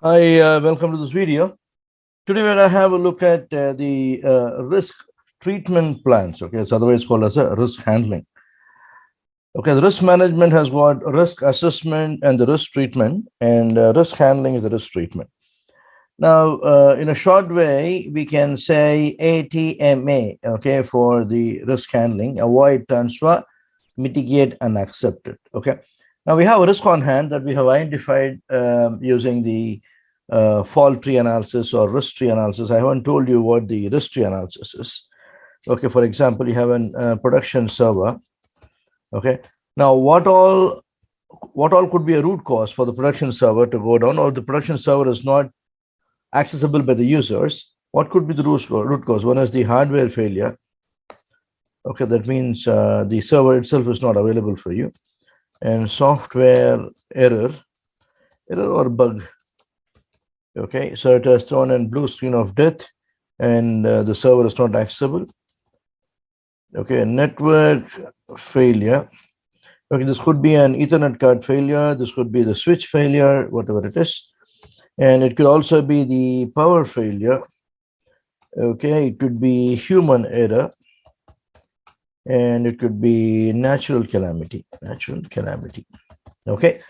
Hi, welcome to this video. Today we're going to have a look at the risk treatment plans. Okay, it's otherwise called as a risk handling. Okay, the risk management has got risk assessment and the risk treatment, and risk handling is the risk treatment. Now, in a short way, we can say ATMA, okay, for the risk handling: avoid, transfer, mitigate, and accept it. Okay. Now we have a risk on hand that we have identified using the fault tree analysis or risk tree analysis. I haven't told you what the risk tree analysis is. Okay, for example, you have a production server. Okay, now what all could be a root cause for the production server to go down, or the production server is not accessible by the users? What could be the root cause? One is the hardware failure. Okay, that means the server itself is not available for you, and software error or bug. Okay, so it has thrown in blue screen of death, and the server is not accessible. Okay, network failure. Okay, this could be an Ethernet card failure. This could be the switch failure, whatever it is. And it could also be the power failure. Okay, it could be human error. And it could be natural calamity. Okay.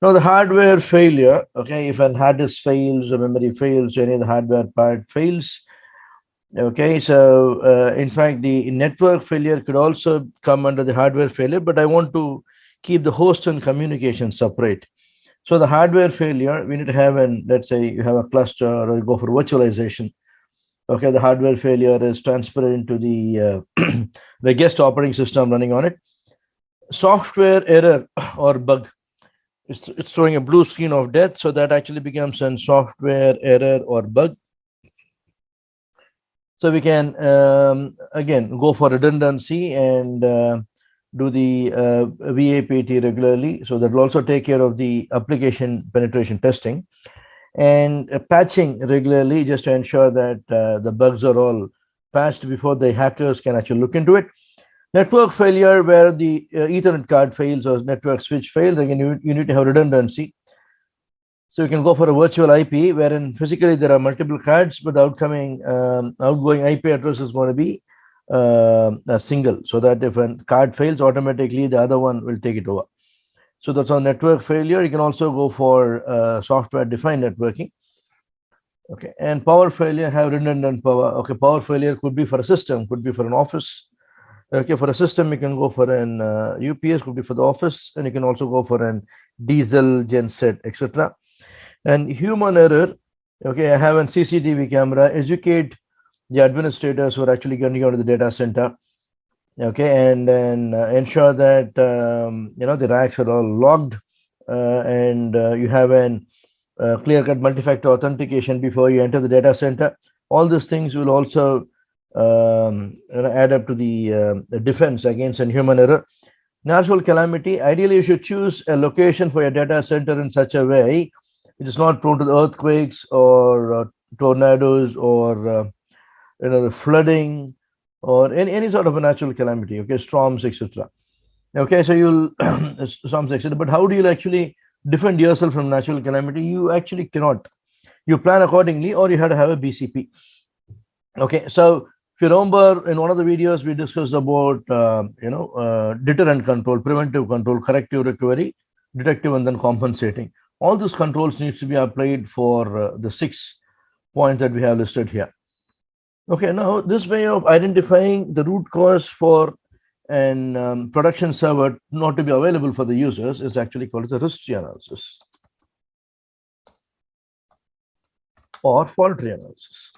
Now the hardware failure. Okay, if an hard disk fails, or memory fails, or any of the hardware part fails. Okay, so in fact, the network failure could also come under the hardware failure, but I want to keep the host and communication separate. So the hardware failure, we need to have let's say you have a cluster or you go for virtualization. Okay, the hardware failure is transferred into the the guest operating system running on it. Software error or bug, it's throwing a blue screen of death, so that actually becomes a software error or bug. So we can again go for redundancy and do the VAPT regularly. So that will also take care of the application penetration testing, and patching regularly just to ensure that the bugs are all patched before the hackers can actually look into it. Network failure, where the Ethernet card fails or network switch fails, again you need to have redundancy. So you can go for a virtual IP, wherein physically there are multiple cards, but the outgoing IP address is going to be a single, so that if a card fails, automatically the other one will take it over. So that's on network failure. You can also go for software-defined networking. Okay, and power failure, have redundant power. Okay, power failure could be for a system, could be for an office. Okay, for a system, you can go for an UPS, could be for the office, and you can also go for an diesel genset, etc. And human error. Okay, I have a CCTV camera. Educate the administrators who are actually going to go to the data center. Okay, and then ensure that the racks are all logged, and you have an clear-cut multi-factor authentication before you enter the data center. All these things will also add up to the defense against a human error. Natural calamity. Ideally, you should choose a location for your data center in such a way it is not prone to the earthquakes or tornadoes or the flooding or any sort of a natural calamity. Okay, storms, etc. Okay, so you'll storms, etc. But how do you actually defend yourself from natural calamity? You actually cannot. You plan accordingly, or you have to have a BCP. Okay, so if you remember, in one of the videos we discussed about deterrent control, preventive control, corrective recovery, detective, and then compensating. All those controls needs to be applied for the 6 points that we have listed here. Okay, now this way of identifying the root cause for an production server not to be available for the users is actually called as a risk tree analysis or fault tree analysis.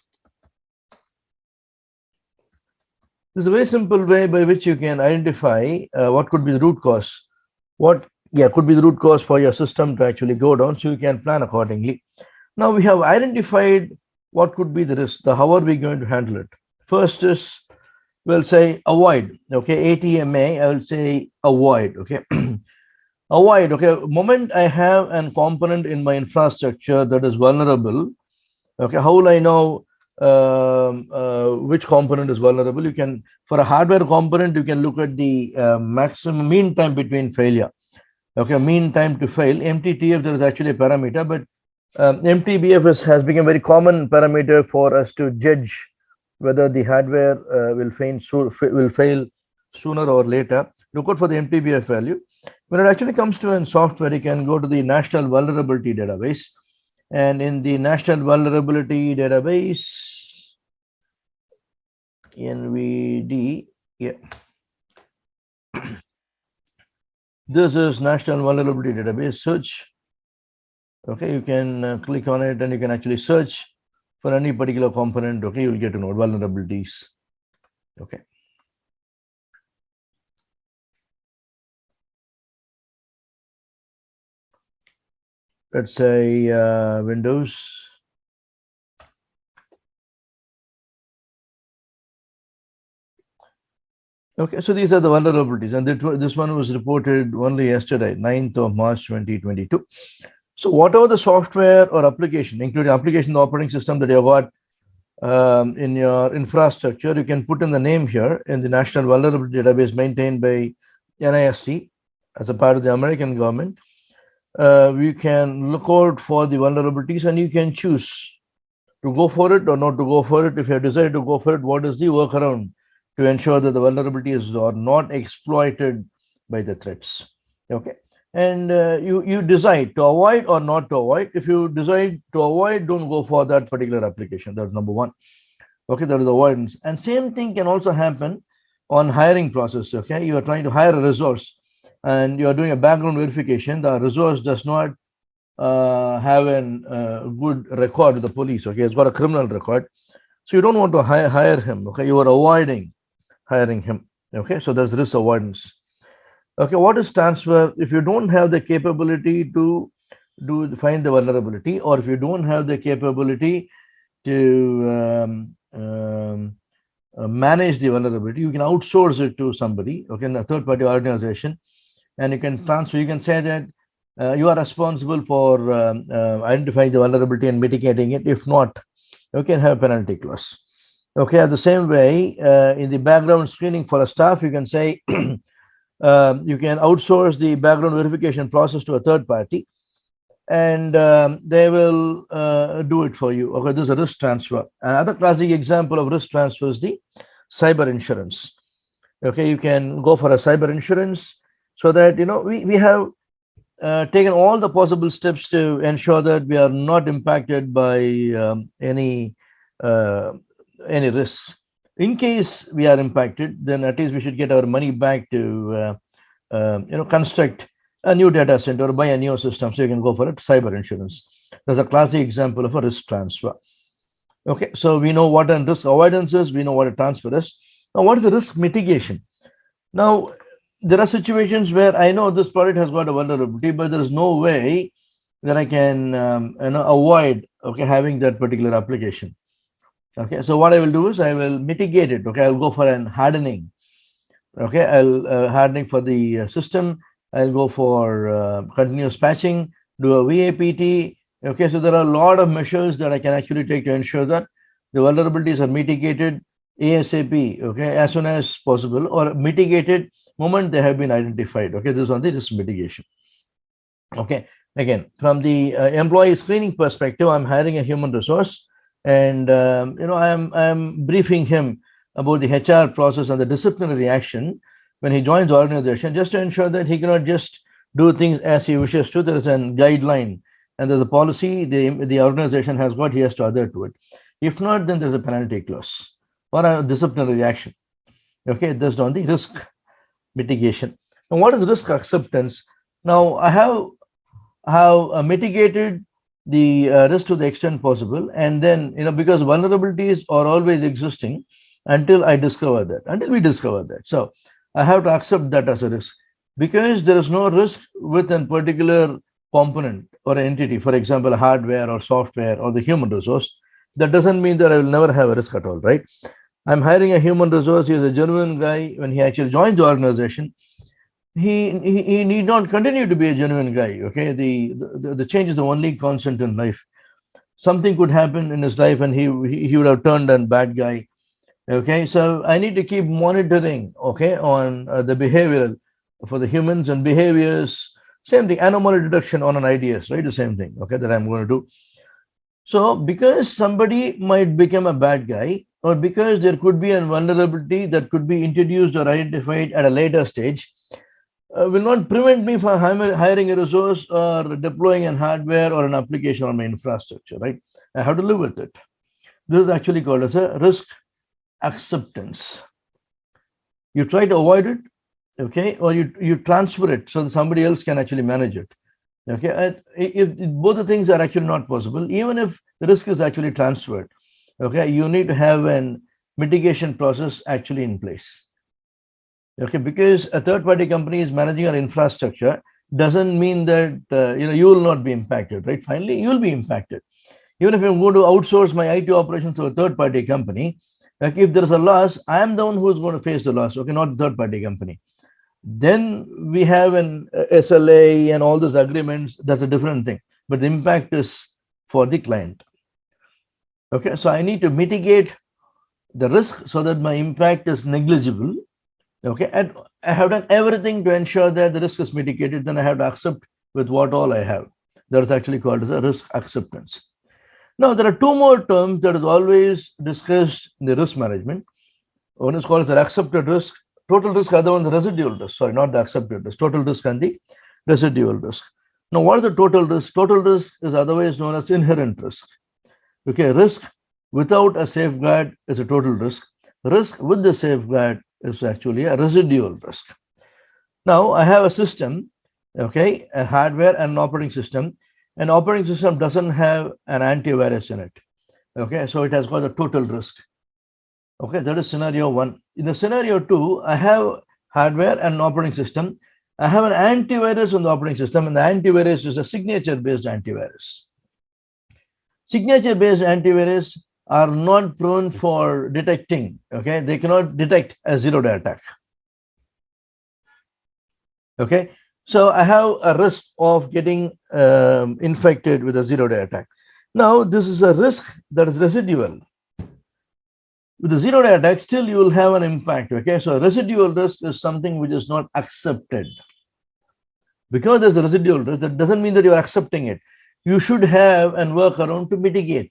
This is a very simple way by which you can identify what could be the root cause. Could be the root cause for your system to actually go down, so you can plan accordingly. Now we have identified what could be the risk. How are we going to handle it? First is, we'll say avoid. Okay, ATMA, I will say avoid. Okay, avoid. Okay, moment I have a component in my infrastructure that is vulnerable. Okay, how will I know which component is vulnerable? You can, for a hardware component, you can look at the maximum mean time between failure. Okay, mean time to fail, MTTF, there is actually a parameter, but MTBF has become a very common parameter for us to judge whether the hardware will fail sooner or later. Look out for the MTBF value. When it actually comes to in software, you can go to the National Vulnerability Database. And in the National Vulnerability Database, NVD, yeah. This is National Vulnerability Database search. Okay, you can click on it and you can actually search for any particular component. Okay, you'll get to know vulnerabilities. Okay. Let's say Windows. Okay, so these are the vulnerabilities, and this one was reported only yesterday, 9th of March 2022. So whatever the software or application, including application operating system that you got in your infrastructure, you can put in the name here in the National Vulnerability Database maintained by NIST as a part of the American government. We can look out for the vulnerabilities and you can choose to go for it or not to go for it. If you decide to go for it, what is the workaround to ensure that the vulnerabilities are not exploited by the threats? Okay. And you decide to avoid or not to avoid. If you decide to avoid, don't go for that particular application. That's number one. Okay, that is avoidance. And same thing can also happen on hiring process. Okay, you are trying to hire a resource and you are doing a background verification. The resource does not have a good record with the police. Okay, it's got a criminal record. So you don't want to hire him. Okay, you are avoiding hiring him. Okay, so there's risk avoidance. Okay, what is transfer? If you don't have the capability to find the vulnerability, or if you don't have the capability to manage the vulnerability, you can outsource it to somebody, okay, in a third-party organization, and you can transfer. You can say that you are responsible for identifying the vulnerability and mitigating it. If not, you can have a penalty clause. Okay, the same way, in the background screening for a staff, you can say you can outsource the background verification process to a third party, and they will do it for you. Okay, this is a risk transfer. Another classic example of risk transfer is the cyber insurance. Okay, you can go for a cyber insurance so that, you know, we have taken all the possible steps to ensure that we are not impacted by any risks. In case we are impacted, then at least we should get our money back to construct a new data center or buy a new system, so you can go for it. Cyber insurance. That's a classic example of a risk transfer. Okay, so we know what a risk avoidance is, we know what a transfer is. Now, what is the risk mitigation? Now, there are situations where I know this product has got a vulnerability, but there is no way that I can avoid having that particular application. Okay, so what I will do is I will mitigate it. Okay, I'll go for an hardening. Okay, I'll hardening for the system. I'll go for continuous patching, do a VAPT. Okay, so there are a lot of measures that I can actually take to ensure that the vulnerabilities are mitigated ASAP, okay, as soon as possible, or mitigated moment they have been identified. Okay, this is on the risk mitigation. Okay, again, from the employee screening perspective, I'm hiring a human resource, and I'm briefing him about the HR process and the disciplinary action when he joins the organization, just to ensure that he cannot just do things as he wishes to. There is a guideline and there's a policy the organization has got, he has to adhere to it. If not, then there's a penalty clause or a disciplinary action. Okay, that's on the risk mitigation. And what is risk acceptance? Now, I have mitigated the risk to the extent possible, and then, because vulnerabilities are always existing until we discover that. So I have to accept that as a risk, because there is no risk with a particular component or entity, for example, hardware or software or the human resource. That doesn't mean that I will never have a risk at all, right? I'm hiring a human resource. He is a genuine guy. When he actually joins the organization, he need not continue to be a genuine guy. Okay, the change is the only constant in life. Something could happen in his life and he would have turned a bad guy. Okay, so I need to keep monitoring, okay, on the behavioral for the humans and behaviors Same thing, anomaly detection on an IDS, right? The same thing, okay, that I'm going to do. So because somebody might become a bad guy, or because there could be a vulnerability that could be introduced or identified at a later stage, will not prevent me from hiring a resource or deploying an hardware or an application on my infrastructure, right? I have to live with it. This is actually called as a risk acceptance. You try to avoid it, okay, or you transfer it so that somebody else can actually manage it. Okay, if both the things are actually not possible, even if the risk is actually transferred, okay, you need to have an mitigation process actually in place. Okay, because a third-party company is managing our infrastructure doesn't mean that you will not be impacted, right? Finally, you will be impacted. Even if I'm going to outsource my IT operations to a third-party company, like if there's a loss, I am the one who is going to face the loss, okay, not the third-party company. Then we have an SLA and all those agreements. That's a different thing. But the impact is for the client. Okay, so I need to mitigate the risk so that my impact is negligible. Okay, and I have done everything to ensure that the risk is mitigated. Then I have to accept with what all I have. That is actually called as a risk acceptance. Now, there are two more terms that is always discussed in the risk management. One is called as the accepted risk, total risk, other one is the residual risk. Sorry, not the accepted risk, total risk and the residual risk. Now, what is the total risk? Total risk is otherwise known as inherent risk. Okay, risk without a safeguard is a total risk. Risk with the safeguard is actually a residual risk. Now, I have a system, okay, a hardware and an operating system. An operating system doesn't have an antivirus in it. Okay, so it has got a total risk. Okay, that is scenario one. In the scenario two, I have hardware and an operating system. I have an antivirus on the operating system, and the antivirus is a signature-based antivirus. Signature-based antivirus are not prone for detecting, okay? They cannot detect a zero-day attack. Okay, so I have a risk of getting infected with a zero-day attack. Now, this is a risk that is residual. With the zero-day attack, still you will have an impact, okay? So residual risk is something which is not accepted. Because there's a residual risk, that doesn't mean that you're accepting it. You should have and work around to mitigate.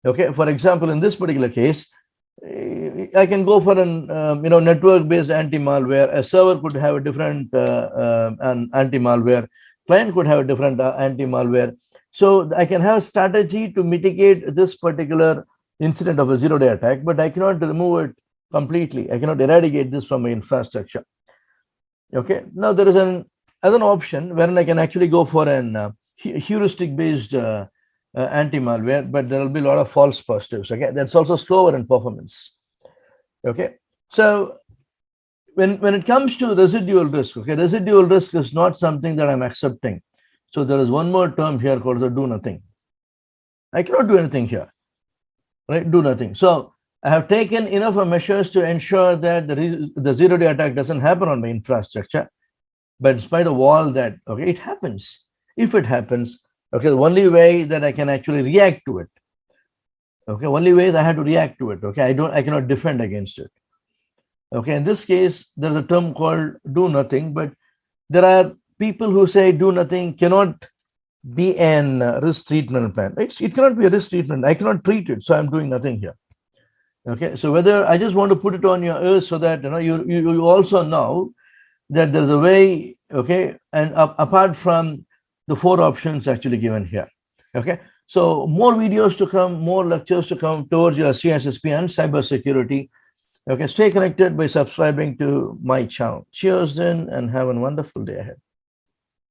Okay, for example, in this particular case, I can go for an network-based anti-malware. A server could have a different anti-malware. Client could have a different anti-malware. So I can have a strategy to mitigate this particular incident of a zero-day attack, but I cannot remove it completely. I cannot eradicate this from my infrastructure. Okay, now there is another option wherein I can actually go for an heuristic-based anti-malware, but there will be a lot of false positives. Okay, that's also slower in performance. Okay, so when it comes to residual risk, okay, residual risk is not something that I'm accepting. So there is one more term here called the do nothing. I cannot do anything here, right? Do nothing. So I have taken enough measures to ensure that the zero-day attack doesn't happen on my infrastructure. But in spite of all that, okay, it happens. If it happens, okay, the only way that I can actually react to it, okay, only way is I have to react to it. Okay, I cannot defend against it. Okay, in this case, there's a term called do nothing, but there are people who say do nothing cannot be an risk treatment plan. It cannot be a risk treatment. I cannot treat it, so I'm doing nothing here. Okay, so whether I just want to put it on your ears so that you also know that there's a way, okay, and apart from the four options actually given here. Okay, so more videos to come, more lectures to come towards your CISSP and cybersecurity. Okay, stay connected by subscribing to my channel. Cheers then, and have a wonderful day ahead.